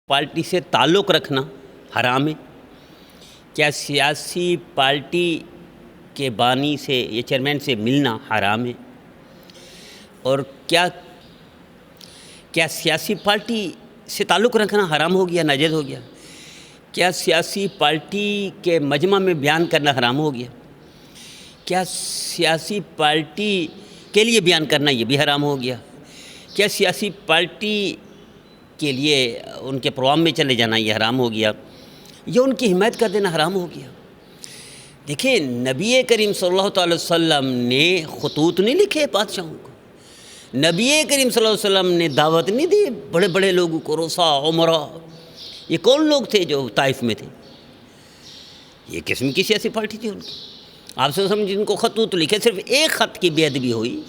Party سے تعلق رکھنا حرام ہے؟ کیا سیاسی پارٹی کے بانی سے یا چیئرمین سے ملنا حرام ہے؟ اور کیا سیاسی پارٹی سے تعلق رکھنا حرام ہو گیا، ناجائز ہو گیا؟ کیا سیاسی پارٹی کے مجمع میں بیان کرنا حرام ہو گیا؟ کیا سیاسی پارٹی کے لیے بیان کرنا یہ بھی حرام ہو گیا؟ کیا سیاسی پارٹی کے لیے ان کے پروگرام میں چلے جانا یہ حرام ہو گیا؟ یا ان کی حمایت کر دینا حرام ہو گیا؟ دیکھیں، نبی کریم صلی اللہ تعالی وسلم نے خطوط نہیں لکھے بادشاہوں کو، نبی کریم صلی اللہ علیہ وسلم نے دعوت نہیں دی بڑے بڑے لوگوں کو، رؤساء عمرا، یہ کون لوگ تھے جو طائف میں تھے؟ یہ قسم کی سیاسی پارٹی تھی ان کی۔ آپ سے سمجھ جن کو خطوط لکھے، صرف ایک خط کی بے ادبی ہوئی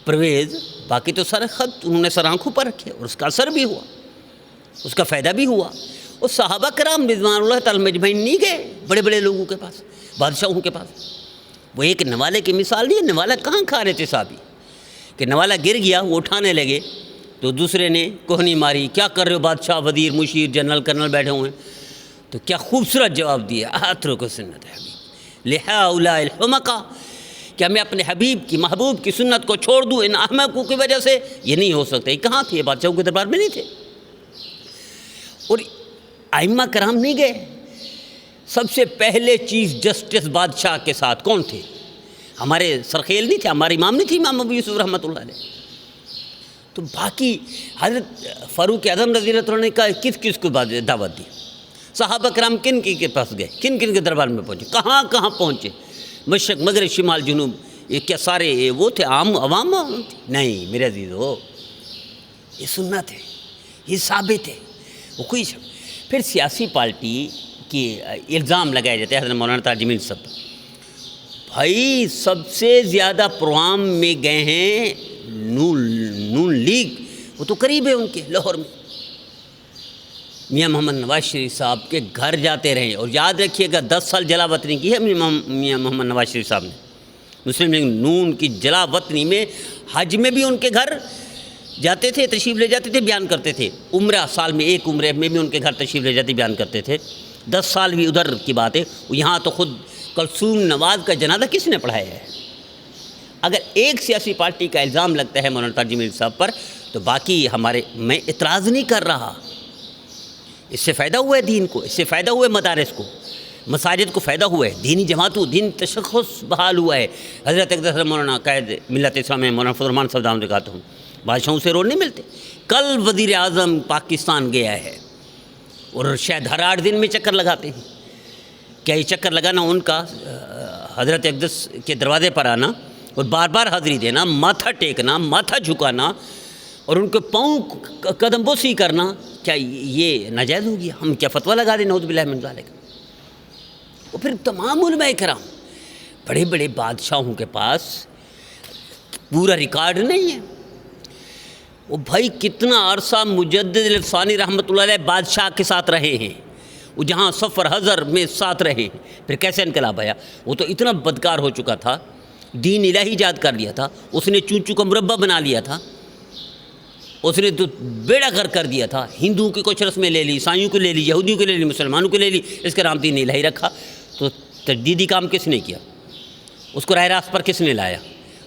پرویز، باقی تو سارے خط انہوں نے سر آنکھوں پر رکھے، اور اس کا اثر بھی ہوا، اس کا فائدہ بھی ہوا۔ اور صحابہ کرام رضوان اللہ تعالی مجمعین نہیں گئے بڑے بڑے لوگوں کے پاس، بادشاہوں کے پاس۔ وہ ایک نوالے کی مثال نہیں ہے، نوالا کہاں کھا رہے تھے صحابی کہ نوالا گر گیا، وہ اٹھانے لگے تو دوسرے نے کوہنی ماری، کیا کر رہے ہو بادشاہ، وزیر، مشیر، جنرل، کرنل بیٹھے ہوئے ہیں؟ تو کیا خوبصورت جواب دیا، اترکوا سنت حبیب لہؤلاء الحمقاء، کہ میں اپنے حبیب کی، محبوب کی سنت کو چھوڑ دوں ان احمقوں کی وجہ سے؟ یہ نہیں ہو سکتا۔ یہ کہاں تھے؟ یہ بادشاہوں کے دربار میں نہیں تھے۔ اور ائمہ کرام نہیں گئے۔ سب سے پہلے چیف جسٹس بادشاہ کے ساتھ کون تھے؟ ہمارے سرخیل نہیں تھے، ہمارے امام نہیں تھے، امام ابو یوسف رحمۃ اللہ علیہ۔ تو باقی حضرت فاروق اعظم رضی اللہ عنہ نے کہا کس کس کو دعوت دی؟ صحابہ کرام کن کے پاس گئے، کن کن کے دربار میں پہنچے، کہاں کہاں پہنچے؟ مشرق، مغرب، شمال، جنوب، یہ کیا سارے وہ تھے عام عوام تھے؟ نہیں میرے عزیزو، یہ سنت ہے، یہ ثابت ہے۔ وہ کوئی پھر سیاسی پارٹی کی الزام لگائے جاتے ہیں حضرت مولانا تاج الدین صاحب، بھائی سب سے زیادہ پروگرام میں گئے ہیں نون لیگ، وہ تو قریب ہے ان کے لاہور میں، میاں محمد نواز شریف صاحب کے گھر جاتے رہے۔ اور یاد رکھیے گا 10 سال جلا وطنی کی ہے میاں محمد نواز شریف صاحب نے، مسلم لیگ نون کی جلا وطنی میں، حج میں بھی ان کے گھر جاتے تھے، تشریف لے جاتے تھے، بیان کرتے تھے۔ عمرہ، سال میں ایک عمرے میں بھی ان کے گھر تشریف لے جاتے، بیان کرتے تھے۔ 10 سال بھی ادھر کی بات ہے، یہاں تو خود کلثوم نواز کا جنازہ کس نے پڑھایا ہے؟ اگر ایک سیاسی پارٹی کا الزام لگتا ہے مولانا تاج الدین صاحب پر، تو باقی ہمارے، میں اعتراض نہیں کر رہا، اس سے فائدہ ہوا ہے دین کو، اس سے فائدہ ہوا ہے مدارس کو، مساجد کو فائدہ ہوا ہے، دینی جماعتوں، دین تشخص بحال ہوا ہے۔ حضرت اقدس مولانا قائد ملت اسلام مولانا فضل الرحمان صاحب دامت برکاتہم، بادشاہوں سے رول نہیں ملتے۔ کل وزیر اعظم پاکستان گیا ہے، اور شاید ہر 8 دن میں چکر لگاتے ہیں۔ کیا یہ چکر لگانا ان کا حضرت اقدس کے دروازے پر آنا اور بار بار حاضری دینا، ماتھا ٹیکنا، ماتھا جھکانا اور ان کے پاؤں قدم بوسی کرنا، کیا یہ ناجائز ہو گیا؟ ہم کیا فتویٰ لگا دیں؟ نعوذ باللہ من ذالک۔ اور پھر تمام علماء کرام، بڑے بڑے بادشاہوں کے پاس پورا ریکارڈ نہیں ہے۔ وہ بھائی کتنا عرصہ مجدد الفسانی رحمۃ اللہ علیہ بادشاہ کے ساتھ رہے ہیں، وہ جہاں سفر حضر میں ساتھ رہے ہیں، پھر کیسے انقلاب آیا؟ وہ تو اتنا بدکار ہو چکا تھا، دین الہی ایجاد کر لیا تھا، اس نے چونچو کا مربع بنا لیا تھا، اس نے تو بیڑا غرق کر دیا تھا، ہندوؤں کی کچھ رسمیں لے لی، عیسائیوں کو لے لی، یہودیوں کو لے لی، مسلمانوں کو لے لی، اس کا نام دین الہی رکھا۔ تو تجدیدی کام کس نے کیا؟ اس کو راہ راست پر کس نے لایا؟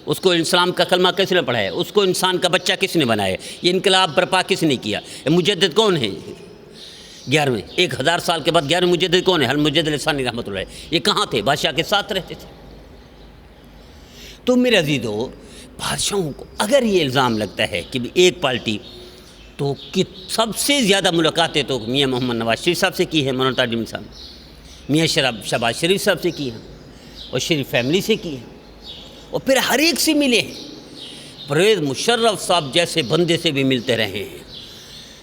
اس کو اسلام کا کلمہ کس نے پڑھایا؟ اس کو انسان کا بچہ کس نے بنایا؟ یہ انقلاب برپا کس نے کیا؟ مجدد کون ہے؟ 11ویں، 1000 سال کے بعد 11ویں مجدد کون ہے؟ المجدد الفسانی رحمۃ اللہ علیہ۔ یہ کہاں تھے؟ بادشاہ کے ساتھ رہتے تھے۔ تو میرے عزیزو، بادشاہوں کو اگر یہ الزام لگتا ہے کہ ایک پارٹی تو سب سے زیادہ ملاقاتیں تو میاں محمد نواز شریف صاحب سے کی ہے، مولانا تاج الدین صاحب، میاں شہباز شریف صاحب سے کی ہیں، اور شریف فیملی سے کی ہیں، اور پھر ہر ایک سے ملے ہیں۔ پرویز مشرف صاحب جیسے بندے سے بھی ملتے رہے ہیں،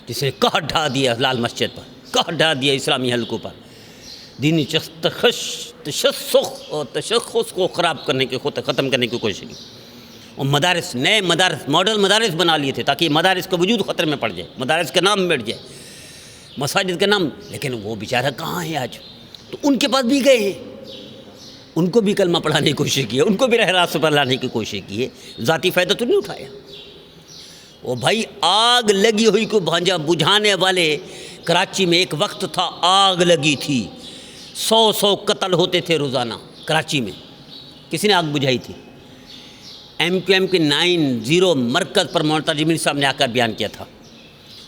جس نے قہر ڈھا دیا لال مسجد پر، قہر ڈھا دیا اسلامی حلقوں پر، دینی تشخص اور تشخص کو خراب کرنے کی، ختم کرنے کی کوشش کی، اور مدارس، نئے مدارس، ماڈل مدارس بنا لیے تھے تاکہ مدارس کا وجود خطرے میں پڑ جائے، مدارس کا نام مٹ جائے، مساجد کا نام۔ لیکن وہ بیچارہ کہاں ہے آج؟ تو ان کے پاس بھی گئے ہیں، ان کو بھی کلمہ پڑھانے کی کوشش کی ہے، ان کو بھی راہ راست پر لانے کی کوشش کی ہے، ذاتی فائدہ تو نہیں اٹھایا۔ وہ بھائی آگ لگی ہوئی کو بجھانے والے کراچی میں ایک وقت تھا، آگ لگی تھی، 100 قتل ہوتے تھے روزانہ کراچی میں، کسی نے آگ بجھائی تھی؟ MQM کے 90 مرکز پر مولانا تاج الدین صاحب نے آ کر بیان کیا تھا،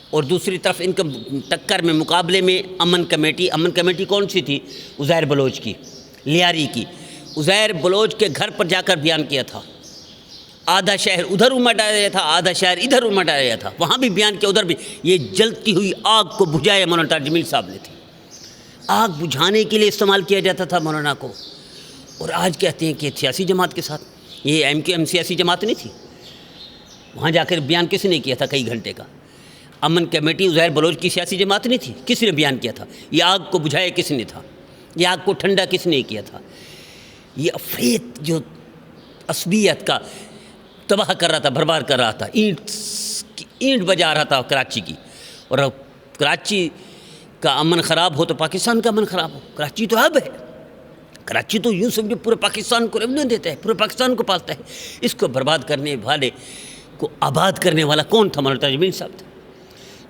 اور دوسری طرف ان کے ٹکر میں مقابلے میں امن کمیٹی کون سی تھی؟ عزیر بلوچ کی، لیاری کی، عزیر بلوچ کے گھر پر جا کر بیان کیا تھا، آدھا شہر ادھر امٹایا گیا تھا، آدھا شہر ادھر امٹایا گیا تھا، وہاں بھی بیان کیا، ادھر بھی۔ یہ جلتی ہوئی آگ کو بجھایا مولانا تاج الدین صاحب نے تھی، آگ بجھانے کے لیے استعمال کیا جاتا تھا مولانا کو، اور آج کہتے ہیں کہ سیاسی جماعت کے ساتھ۔ یہ MQM سیاسی جماعت نہیں تھی، وہاں جا کر بیان کس نے کیا تھا کئی گھنٹے کا؟ امن کمیٹی عزیر بلوچ کی سیاسی جماعت نہیں تھی، کس نے بیان کیا تھا؟ یہ آگ کو بجھایا کس نے تھا؟ یہ آگ کو ٹھنڈا کس نے کیا تھا؟ یہ افریت جو عصبیت کا تباہ کر رہا تھا، برباد کر رہا تھا، اینٹ بجا رہا تھا کراچی کی، اور اب کراچی کا امن خراب ہو تو پاکستان کا امن خراب ہو۔ کراچی تو اب ہے، کراچی تو یوں سمجھو پورے پاکستان کو ریونیو دیتا ہے، پورے پاکستان کو پالتا ہے۔ اس کو برباد کرنے والے کو آباد کرنے والا کون تھا؟ مولانا تاج الدین صاحب تھا۔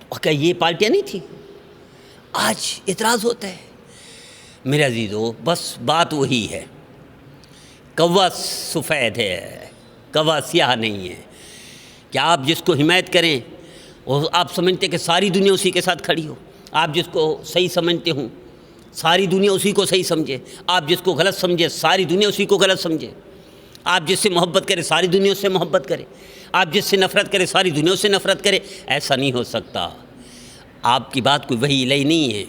اور کیا یہ پارٹیاں نہیں تھیں؟ آج اعتراض ہوتا ہے۔ میرے عزیزو، بس بات وہی ہے، کوا سفید ہے، کوا سیاہ نہیں ہے، کہ آپ جس کو حمایت کریں وہ آپ سمجھتے کہ ساری دنیا اسی کے ساتھ کھڑی ہو، آپ جس کو صحیح سمجھتے ہوں ساری دنیا اسی کو صحیح سمجھے، آپ جس کو غلط سمجھے ساری دنیا اسی کو غلط سمجھے، آپ جس سے محبت کرے ساری دنیا اس سے محبت کرے، آپ جس سے نفرت کرے ساری دنیا اس سے نفرت کرے۔ ایسا نہیں ہو سکتا۔ آپ کی بات کوئی وحی الہی نہیں ہے،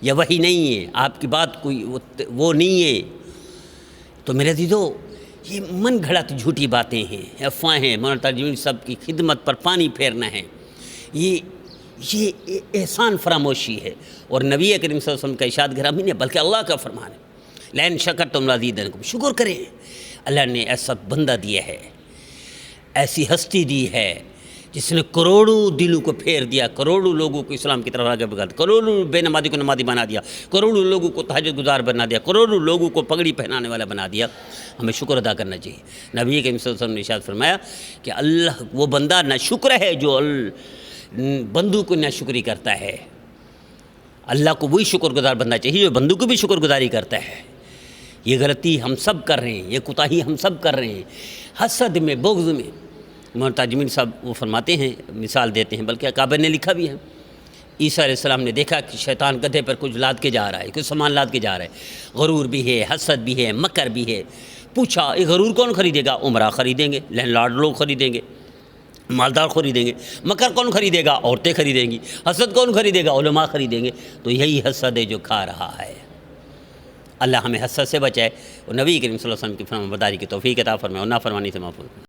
یا وحی نہیں ہے، آپ کی بات کوئی وہ نہیں ہے۔ تو میرے عزیزو، یہ من گھڑت جھوٹی باتیں ہیں، افواہیں، مولانا تاج الدین صاحب کی خدمت پر پانی پھیرنا ہے، یہ احسان فراموشی ہے، اور نبی کریم صلی اللہ علیہ وسلم کا ارشاد گرامی نہیں ہے بلکہ اللہ کا فرمان ہے، لئن شکرتم لازیدنکم۔ شکر کریں، اللہ نے ایسا بندہ دیا ہے، ایسی ہستی دی ہے جس نے کروڑوں دلوں کو پھیر دیا، کروڑوں لوگوں کو اسلام کی طرف آگے بڑھا دیا، کروڑوں بے نمازی کو نمازی بنا دیا، کروڑوں لوگوں کو تہجد گزار بنا دیا، کروڑوں لوگوں کو پگڑی پہنانے والا بنا دیا۔ ہمیں شکر ادا کرنا چاہیے۔ نبی کریم صلی اللہ علیہ وسلم نے ارشاد فرمایا کہ اللہ وہ بندہ نہ شکر ہے جو بندوں کو نہ شکری کرتا ہے، اللہ کو وہی شکر گزار بننا چاہیے جو بندوں کو بھی شکر گزاری کرتا ہے۔ یہ غلطی ہم سب کر رہے ہیں، یہ کوتاہی ہم سب کر رہے ہیں، حسد میں، بغض میں۔ مولانا تاج الدین صاحب وہ فرماتے ہیں، مثال دیتے ہیں، بلکہ کعبہ نے لکھا بھی ہے، عیسیٰ علیہ السلام نے دیکھا کہ شیطان گدھے پر کچھ لاد کے جا رہا ہے، کچھ سامان لاد کے جا رہا ہے، غرور بھی ہے، حسد بھی ہے، مکر بھی ہے۔ پوچھا یہ غرور کون خریدے گا؟ عمرہ خریدیں گے، لینڈ لارڈ لوگ خریدیں گے، مالدار خریدیں گے۔ مکر کون خریدے گا؟ عورتیں خریدیں گی۔ حسد کون خریدے گا؟ علماء خریدیں گے۔ تو یہی حسد ہے جو کھا رہا ہے۔ اللہ ہمیں حسد سے بچائے، اور نبی کریم صلی اللہ علیہ وسلم کی فرمانبرداری کی توفیق عطا فرمائے، اور نافرمانی سے محفوظ